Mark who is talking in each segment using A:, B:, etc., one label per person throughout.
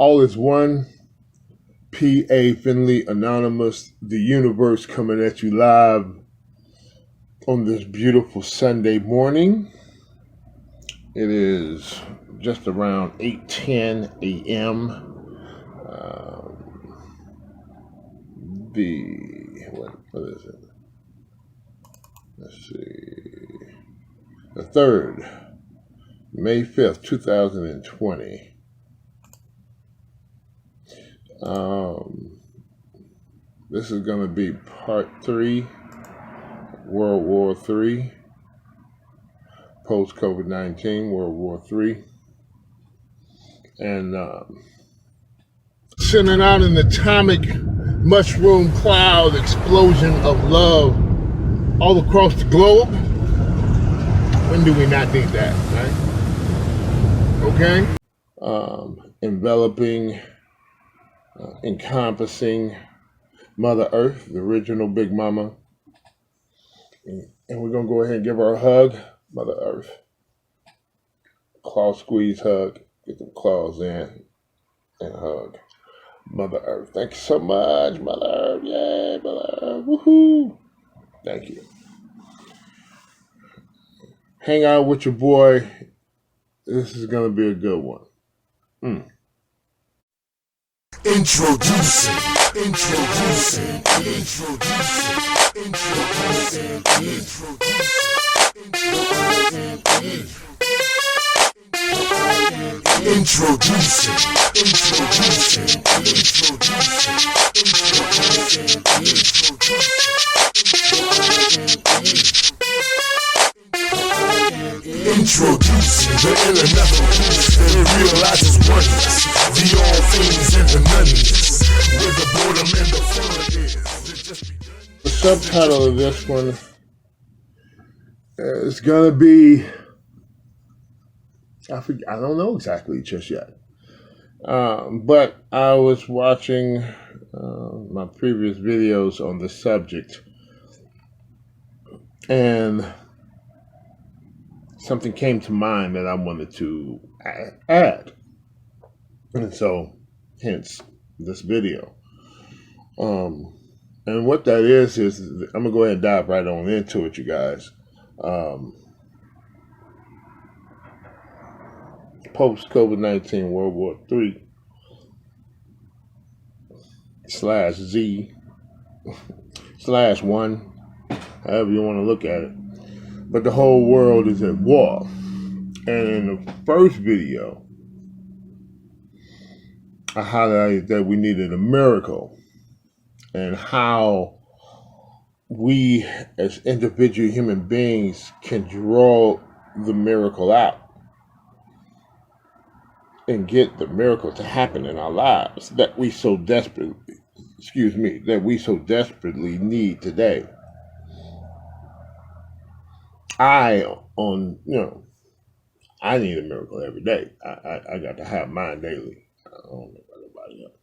A: All is one. P.A. Finley Anonymous, the universe coming at you live on this beautiful Sunday morning. It is just around 8:10 a.m. What is it? Let's see. The 3rd, May 5th, 2020. This is going to be part 3, World War III, post-COVID-19, World War III. And sending out an atomic mushroom cloud explosion of love all across the globe. When do we not need that, right? Okay? Enveloping, encompassing Mother Earth, the original Big Mama. And we're going to go ahead and give her a hug, Mother Earth. Claw squeeze hug. Get them claws in and hug Mother Earth. Thank you so much, Mother Earth. Yay, Mother Earth. Woohoo. Thank you. Hang out with your boy. This is going to be a good one.
B: Introducing the elemental that realizes oneness, the all things and the nothingness, where the boredom and the fun is.
A: The subtitle of this one is going to be, I don't know exactly just yet. But I was watching my previous videos on the subject, and something came to mind that I wanted to add. And so, hence this video. And what that is I'm going to go ahead and dive right on into it, you guys. Post-COVID-19 World War III /Z /1, however you want to look at it. But the whole world is at war. And in the first video, I highlighted that we needed a miracle and how we as individual human beings can draw the miracle out and get the miracle to happen in our lives that we so desperately need today. I need a miracle every day. I got to have mine daily. I don't know about nobody else.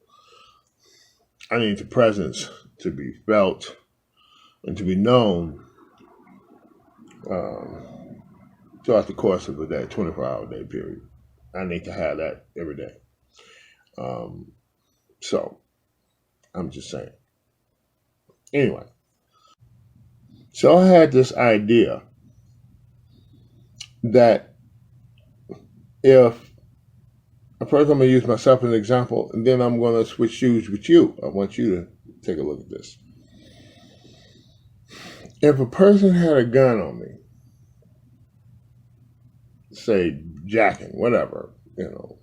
A: I need the presence to be felt and to be known throughout the course of a day, 24-hour day period. I need to have that every day. So, I'm just saying. Anyway, so I had this idea that if first I'm going to use myself as an example, and then I'm going to switch shoes with you. I want you to take a look at this. If a person had a gun on me, say jacking, whatever,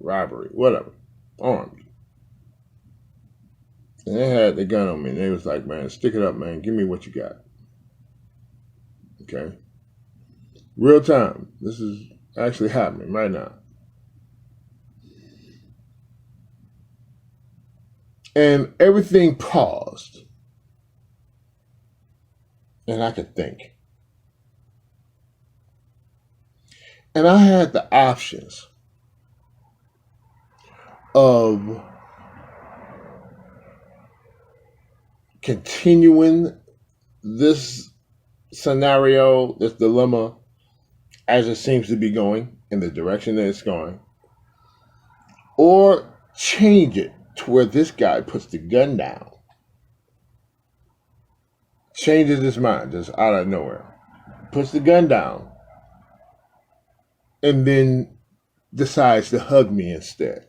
A: robbery, whatever, armed, and they had the gun on me, and they was like, man, stick it up, man, give me what you got. Okay? Real time. This is actually happening right now. And everything paused. And I could think. And I had the options of continuing this scenario, this dilemma, as it seems to be going, in the direction that it's going, or change it to where this guy puts the gun down, changes his mind just out of nowhere, puts the gun down, and then decides to hug me instead.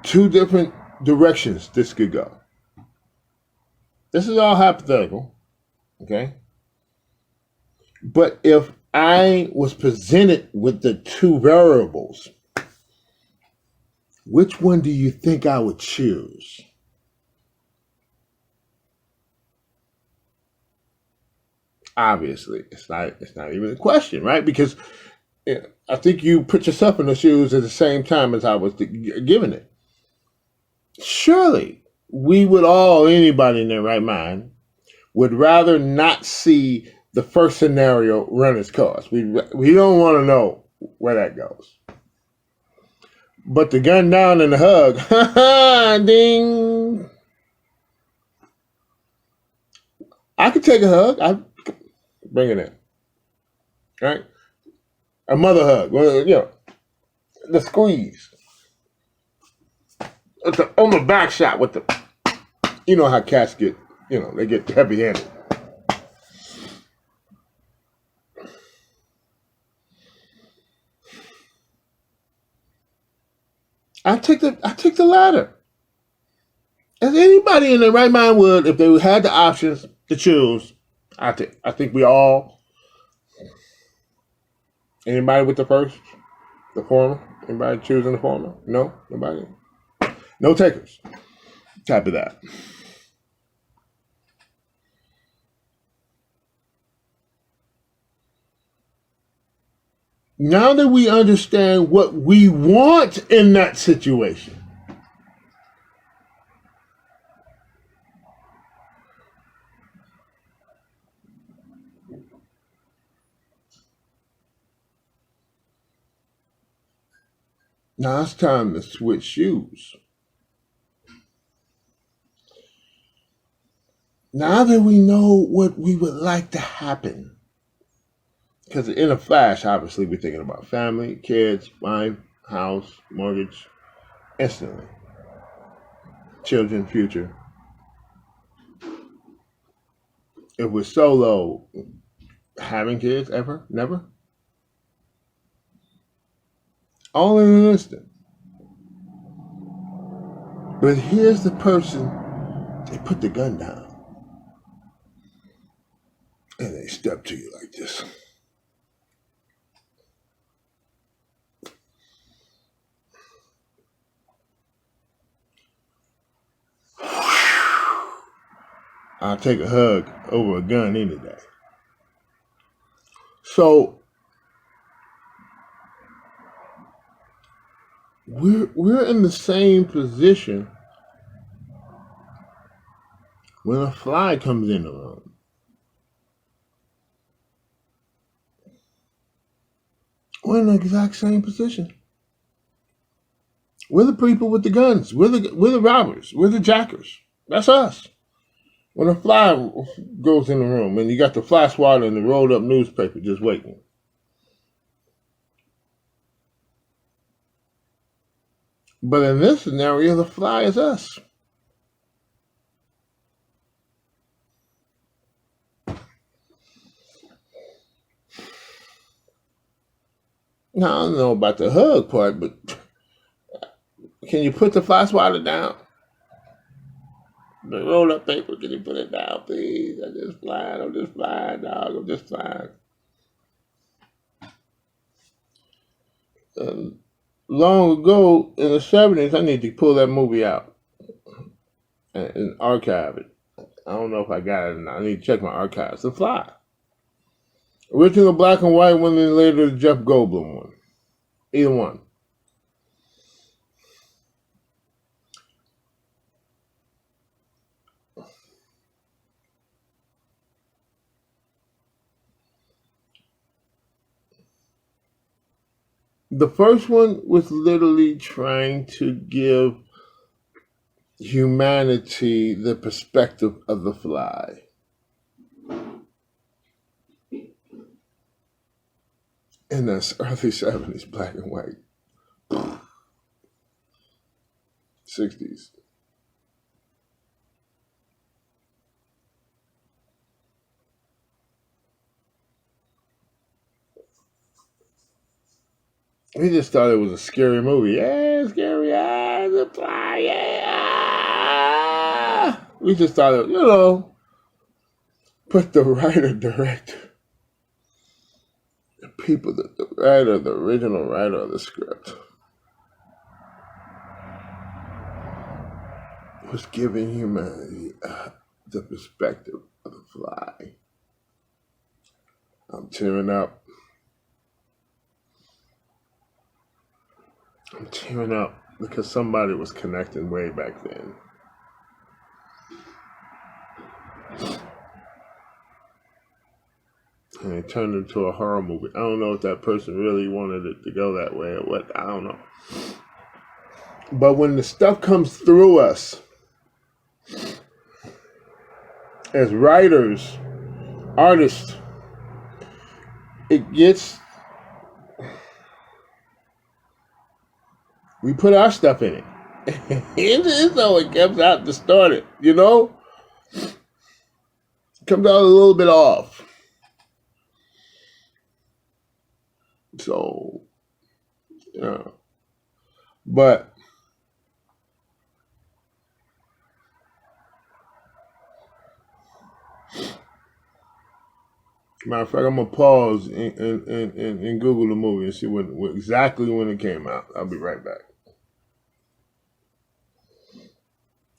A: Two different directions this could go. This is all hypothetical, okay? But if I was presented with the two variables, which one do you think I would choose? Obviously, it's not even a question, right? Because I think you put yourself in the shoes at the same time as I was giving it. Surely, we would all, anybody in their right mind, would rather not see the first scenario run its course. We don't want to know where that goes. But the gun down and the hug, ding. I could take a hug. I bring it in, right? A mother hug, well, the squeeze. On the back shot with the, you know how cats get, they get heavy-handed. I take the latter. As anybody in their right mind would, if they had the options to choose, I think we all. Anybody with the first, the former? Anybody choosing the former? No, nobody. No takers. Copy that. Now that we understand what we want in that situation, now it's time to switch shoes. Now that we know what we would like to happen, because in a flash, obviously, we're thinking about family, kids, wife, house, mortgage, instantly. Children, future. If we're solo, having kids, ever, never? All in an instant. But here's the person, they put the gun down. And they step to you like this. I'll take a hug over a gun any day. So we're in the same position when a fly comes in the room. We're in the exact same position. We're the people with the guns. We're the robbers. We're the jackers. That's us. When a fly goes in the room and you got the fly swatter and the rolled up newspaper just waiting. But in this scenario, the fly is us. Now, I don't know about the hug part, but can you put the fly swatter down? The roll up paper, can you put it down, please? I'm just flying, dog. I'm just flying. Long ago, in the 70s, I need to pull that movie out and archive it. I don't know if I got it or not. I need to check my archives. The Fly. Original black and white one, then later the Jeff Goldblum one. Either one. The first one was literally trying to give humanity the perspective of the fly. in the early 70s, black and white, 60s. We just thought it was a scary movie. Yeah, scary eyes, the fly, yeah. We just thought it, but the writer, director, the people, the writer, the original writer of the script was giving humanity the perspective of the fly. I'm tearing up. I'm tearing up because somebody was connecting way back then. And it turned into a horror movie. I don't know if that person really wanted it to go that way or what. I don't know. But when the stuff comes through us as writers, artists, we put our stuff in it. So it comes out distorted, It comes out a little bit off. So, but matter of fact, I'm gonna pause and Google the movie and see exactly when it came out. I'll be right back.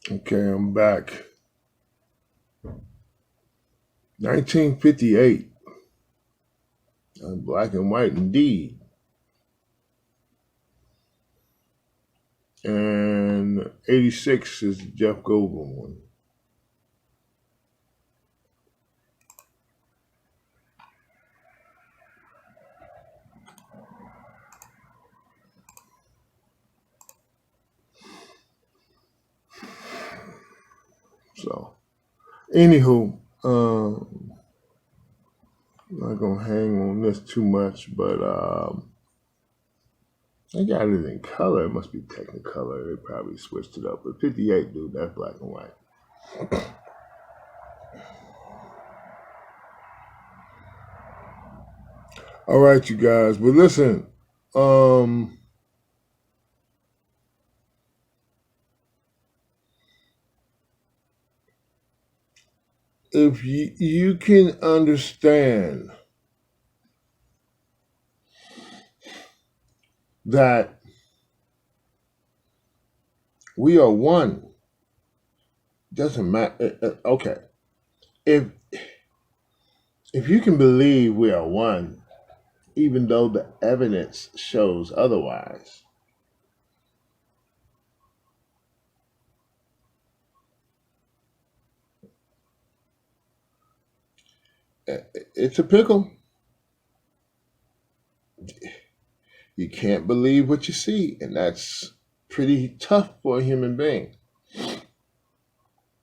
A: Okay, I'm back. 1958. Black and white indeed. And 86 is the Jeff Goldblum one. So, anywho, I'm not gonna hang on this too much, but I got it in color. It must be Technicolor. They probably switched it up. But 58, dude, that's black and white. All right, you guys. But listen, if you can understand that we are one, doesn't matter. Okay, if you can believe we are one, even though the evidence shows otherwise, it's a pickle. You can't believe what you see, and that's pretty tough for a human being.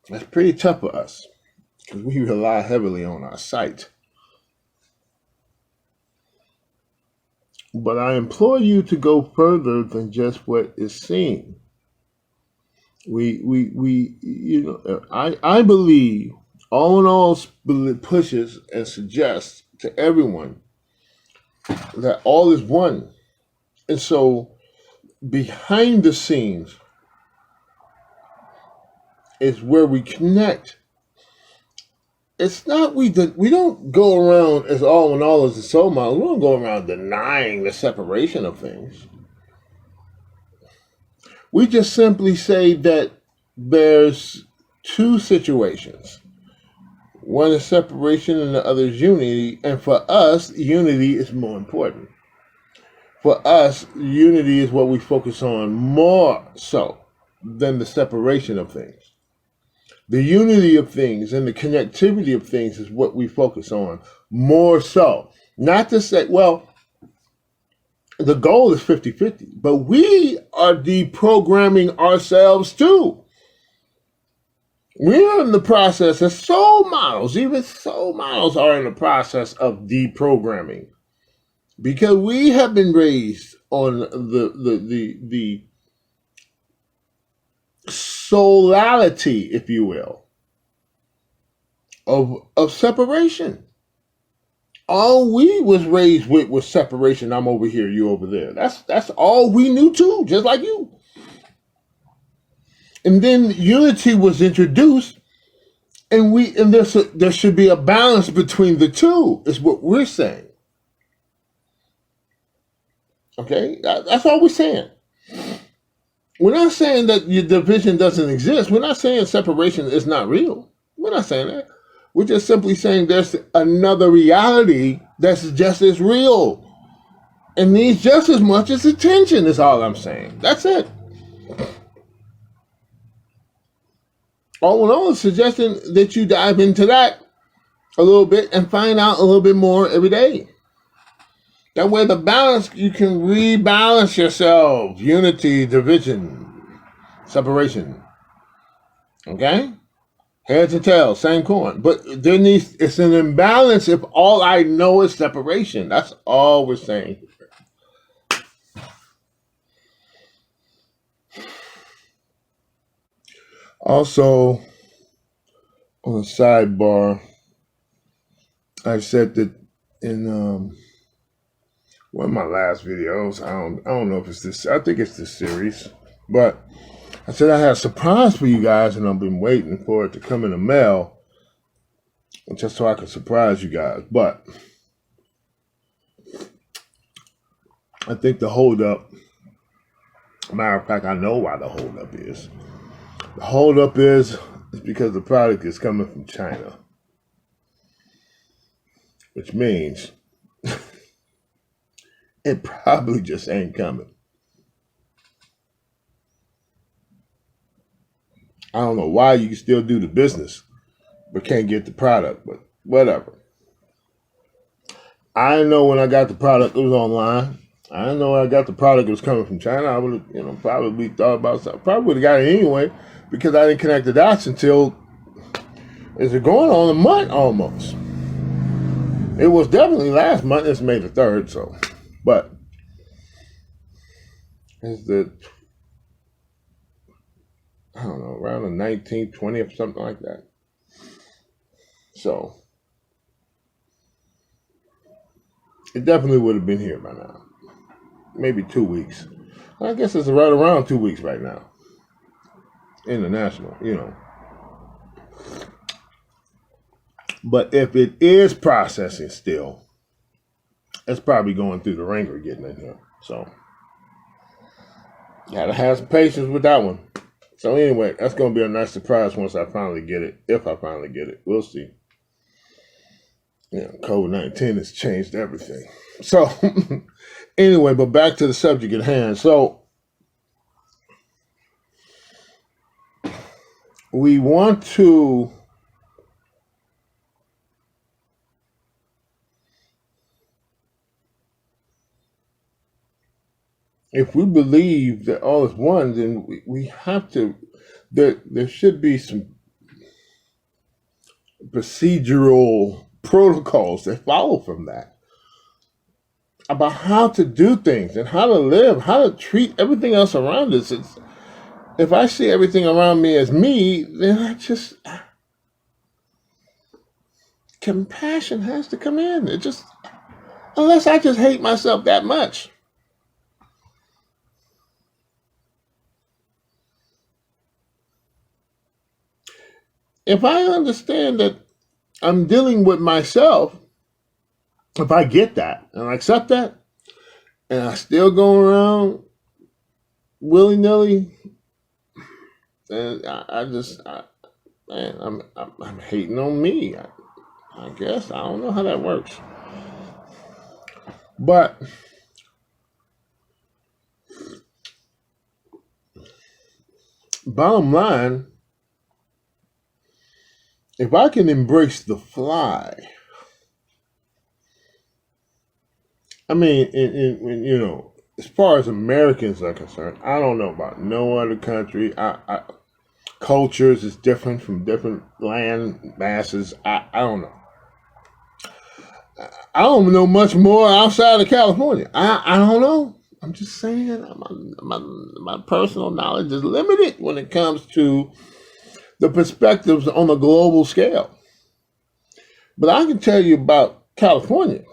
A: That's pretty tough for us because we rely heavily on our sight. But I implore you to go further than just what is seen. I believe AllOneAll pushes and suggests to everyone that all is one. And so behind the scenes is where we connect. It's not we don't go around as AllOneAll as the soul model. We don't go around denying the separation of things. We just simply say that there's two situations. One is separation and the other is unity. And for us, unity is more important. For us, unity is what we focus on more so than the separation of things. The unity of things and the connectivity of things is what we focus on more so. Not to say, well, the goal is 50-50, but we are deprogramming ourselves too. We're in the process, as soul models, even soul models are in the process of deprogramming because we have been raised on the solality, if you will, of separation. All we was raised with was separation. I'm over here, you over there. That's all we knew too, just like you. And then unity was introduced, and there should be a balance between the two, is what we're saying. Okay, that's all we're saying. We're not saying that your division doesn't exist. We're not saying separation is not real. We're not saying that. We're just simply saying there's another reality that's just as real and needs just as much as attention, is all I'm saying. That's it. All is suggesting that you dive into that a little bit and find out a little bit more every day. That way the balance, you can rebalance yourself. Unity, division, separation. Okay? Heads and tails, same coin. But it's an imbalance if all I know is separation. That's all we're saying. Also, on the sidebar, I said that in one of my last videos, I don't know if it's this, I think it's this series, but I said I had a surprise for you guys, and I've been waiting for it to come in the mail just so I can surprise you guys. But I think the holdup, matter of fact, I know why the holdup is. The holdup is because the product is coming from China, which means it probably just ain't coming. I don't know why you can still do the business, but can't get the product, but whatever. I know when I got the product, it was online. I know when I got the product, it was coming from China. I would have, probably thought about something. Probably would have got it anyway, because I didn't connect the dots until, is it going on a month almost? It was definitely last month. It's May the 3rd, so, but it's I don't know, around the 19th, 20th, something like that. So, it definitely would have been here by now. Maybe 2 weeks. I guess it's right around 2 weeks right now. International, But if it is processing still, it's probably going through the ringer getting in here. So, gotta have some patience with that one. So anyway, that's going to be a nice surprise once I finally get it. If I finally get it, we'll see. COVID-19 has changed everything. So anyway, but back to the subject at hand. So we want to if we believe that all is one, then we have to, there should be some procedural protocols that follow from that about how to do things and how to live, how to treat everything else around us. If I see everything around me as me, then compassion has to come in. Unless I just hate myself that much. If I understand that I'm dealing with myself, if I get that and I accept that, and I still go around willy-nilly, then I'm hating on me. I guess I don't know how that works, but bottom line, if I can embrace the fly, I mean, as far as Americans are concerned, I don't know about no other country. Cultures is different from different land masses. I don't know. I don't know much more outside of California. I don't know. I'm just saying my personal knowledge is limited when it comes to the perspectives on a global scale. But I can tell you about California.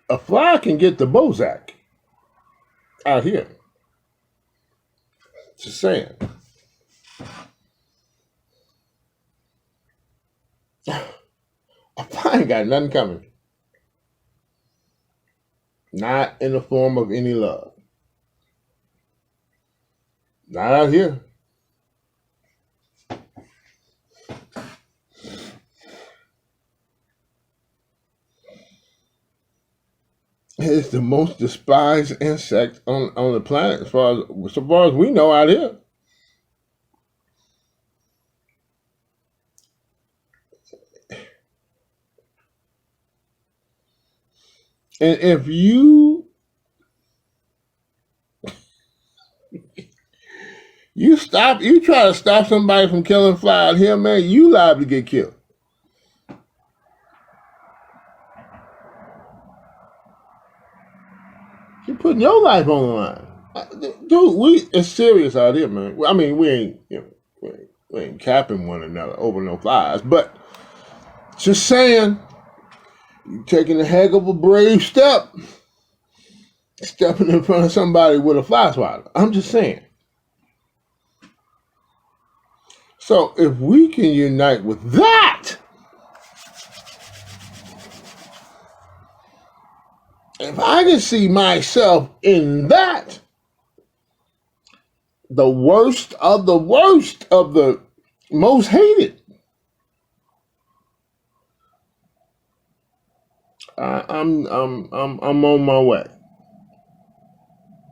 A: A fly can get the Bozak out here. Just saying. A fly ain't got nothing coming. Not in the form of any love. Not out here. It's the most despised insect on the planet as far as we know out here. And if you try to stop somebody from killing fly out here, man, you liable to get killed. You're putting your life on the line. Dude, it's serious out here, man. I mean, we ain't capping one another over no flies, but just saying, you're taking a heck of a brave step, stepping in front of somebody with a fly swatter. I'm just saying. So if we can unite with that, if I can see myself in that, the worst of the most hated, I'm on my way.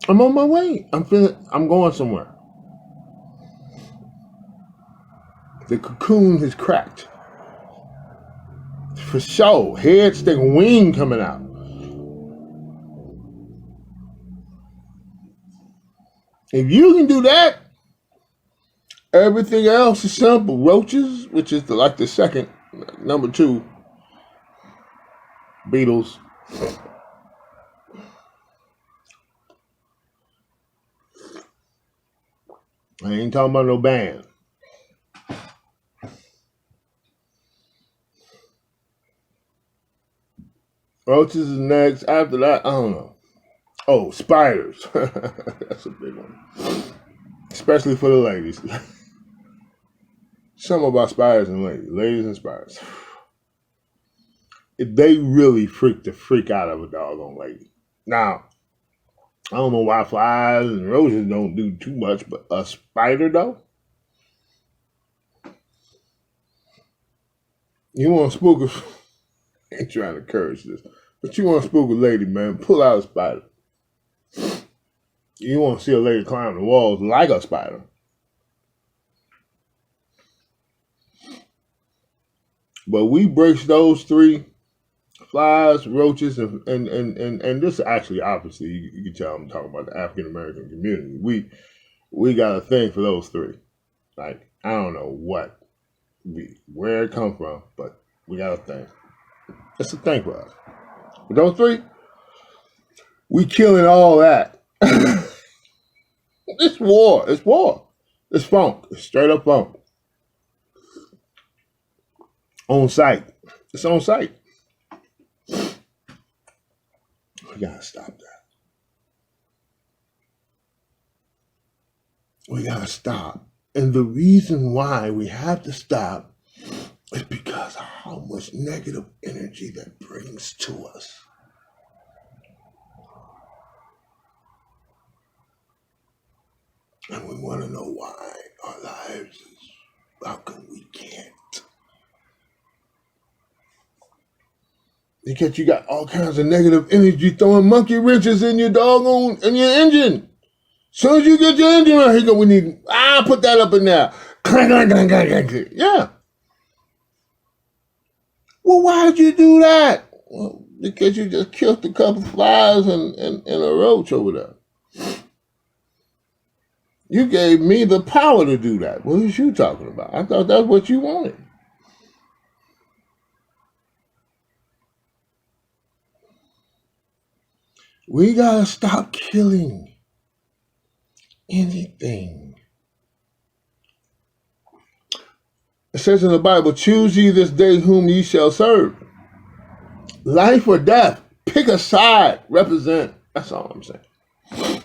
A: I'm on my way. I'm going somewhere. The cocoon has cracked. For sure. Head, stick, wing coming out. If you can do that, everything else is simple. Roaches, which is like the second, number 2, beetles. I ain't talking about no band. Roaches is next. After that, I don't know. Oh, spiders. That's a big one. Especially for the ladies. Something about spiders and ladies. Ladies and spiders. They really freak the freak out of a doggone lady. Now, I don't know why flies and roaches don't do too much, but a spider, though? You want to spook a... I ain't trying to encourage this. But you want to spook a lady, man, pull out a spider. You want to see a lady climb the walls like a spider. But we break those 3, flies, roaches, and this actually, obviously, you can tell I'm talking about the African American community. We got a thing for those 3. Like, I don't know where it come from, but we got a thing. It's a thing for us. But those 3, we killing all that. It's war. It's war. It's funk. It's straight up funk. On site. It's on site. We gotta stop that. We gotta stop. And the reason why we have to stop is because of how much negative energy that brings to us. And we want to know why our lives is, how come we can't? Because you got all kinds of negative energy throwing monkey wrenches in your engine. As soon as you get your engine right, here we need, put that up in there. Clank, clank, clank, clank, clank. Yeah. Well, why'd you do that? Well, because you just killed a couple flies and a roach over there. You gave me the power to do that. What is you talking about? I thought that's what you wanted. We gotta stop killing anything. It says in the Bible, choose ye this day whom ye shall serve. Life or death. Pick a side. Represent. That's all I'm saying.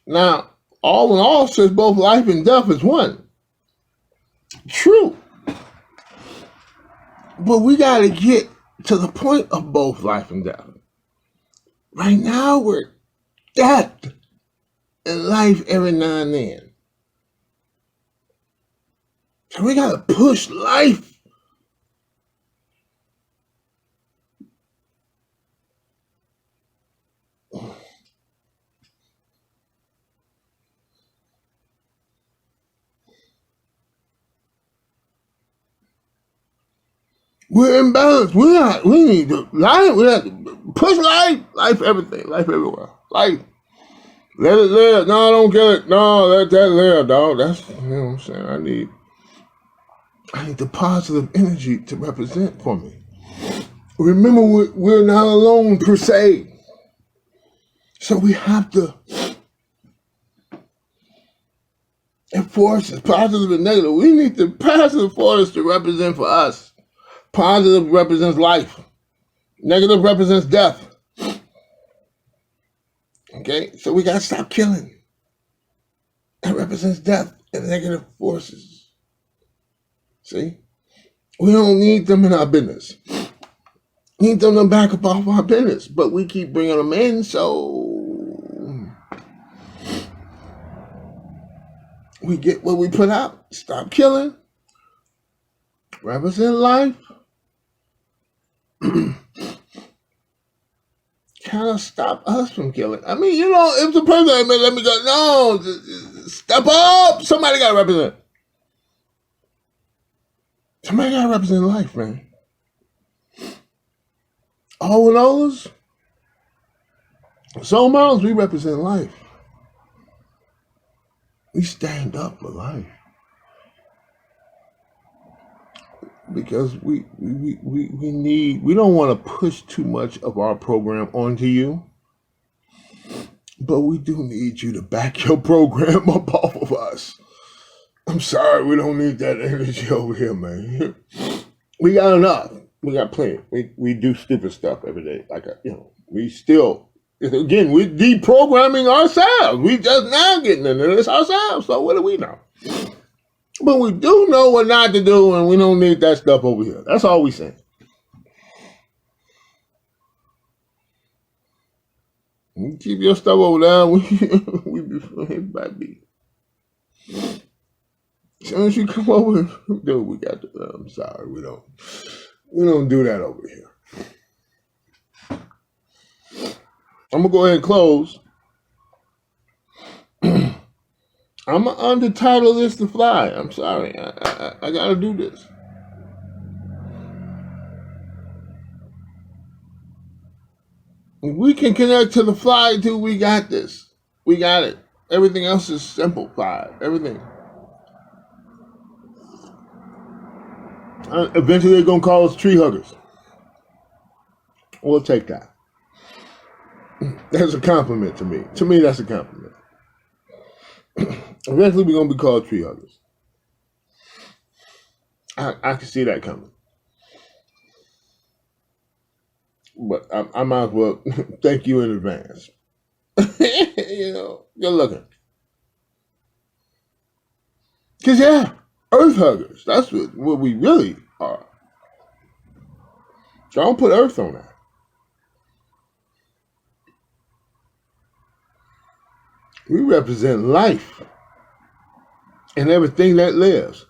A: Now, all says both life and death is one. True. But we got to get to the point of both life and death. Right now, we're death and life every now and then. So we got to push life. We're imbalanced. We need to life. We have to push life, everything, life everywhere, life. Let it live. No, don't kill it. No, let that live, dog. That's what I'm saying. I need the positive energy to represent for me. Remember, we're not alone per se. So we have to enforce positive and negative. We need the positive force to represent for us. Positive represents life. Negative represents death. Okay? So we got to stop killing. That represents death and negative forces. See? We don't need them in our business. We need them to back up off our business. But we keep bringing them in, so we get what we put out. Stop killing. Represent life. Kind of stop us from killing. I mean, if the person let me go, no, step up. Somebody got to represent. Somebody got to represent life, man. All1llA's soul models, we represent life. We stand up for life. Because we don't want to push too much of our program onto you. But we do need you to back your program up off of us. I'm sorry, we don't need that energy over here, man. We got enough. We got plenty. We do stupid stuff every day. We still, again, we're deprogramming ourselves. We just now getting into this ourselves. So what do we know? But we do know what not to do, and we don't need that stuff over here. That's all we saying. You keep your stuff over there. We be. As soon as you come over, dude, we got to. I'm sorry, we don't do that over here. I'm gonna go ahead and close. I'm going to undertitle this to fly. I'm sorry. I got to do this. If we can connect to the fly too, we got this. We got it. Everything else is simple, fly. Everything. Eventually they're going to call us tree huggers. We'll take that. That's a compliment to me. To me, that's a compliment. Eventually, we're going to be called tree huggers. I can see that coming. But I might as well thank you in advance. Good looking. Because, earth huggers. That's what we really are. So don't put earth on that. We represent life and everything that lives,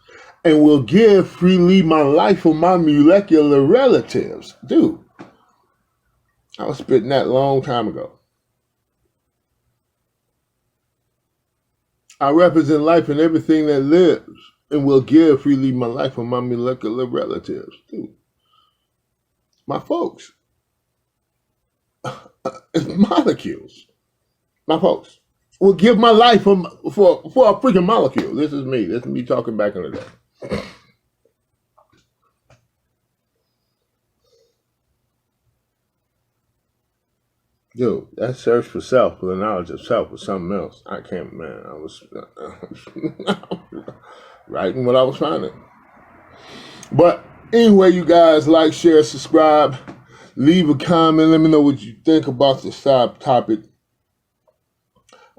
A: and will give freely my life for my molecular relatives. Dude, I was spitting that a long time ago. I represent life and everything that lives, and will give freely my life for my molecular relatives. Dude, my folks. It's molecules. my folks, will give my life for a freaking molecule. This is me. This is me talking back in the day. Dude, that search for self, for the knowledge of self, was something else. I can't, man. I was writing what I was finding. But anyway, you guys, like, share, subscribe, leave a comment. Let me know what you think about this topic.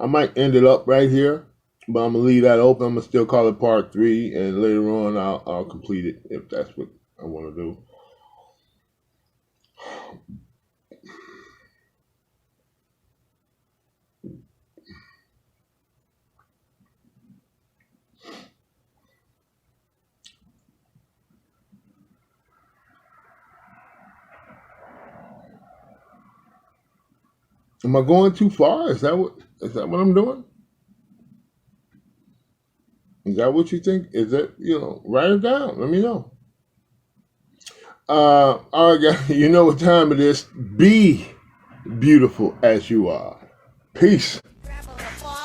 A: I might end it up right here, but I'm gonna leave that open. I'm gonna still call it part 3, and later on I'll complete it if that's what I want to do. Am I going too far? Is that what I'm doing? Is that what you think? Is that, write it down. Let me know. All right, guys, you know what time it is. Be beautiful as you are. Peace.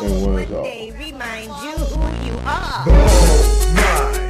A: And one all.
C: Remind you who you are.
B: All 9.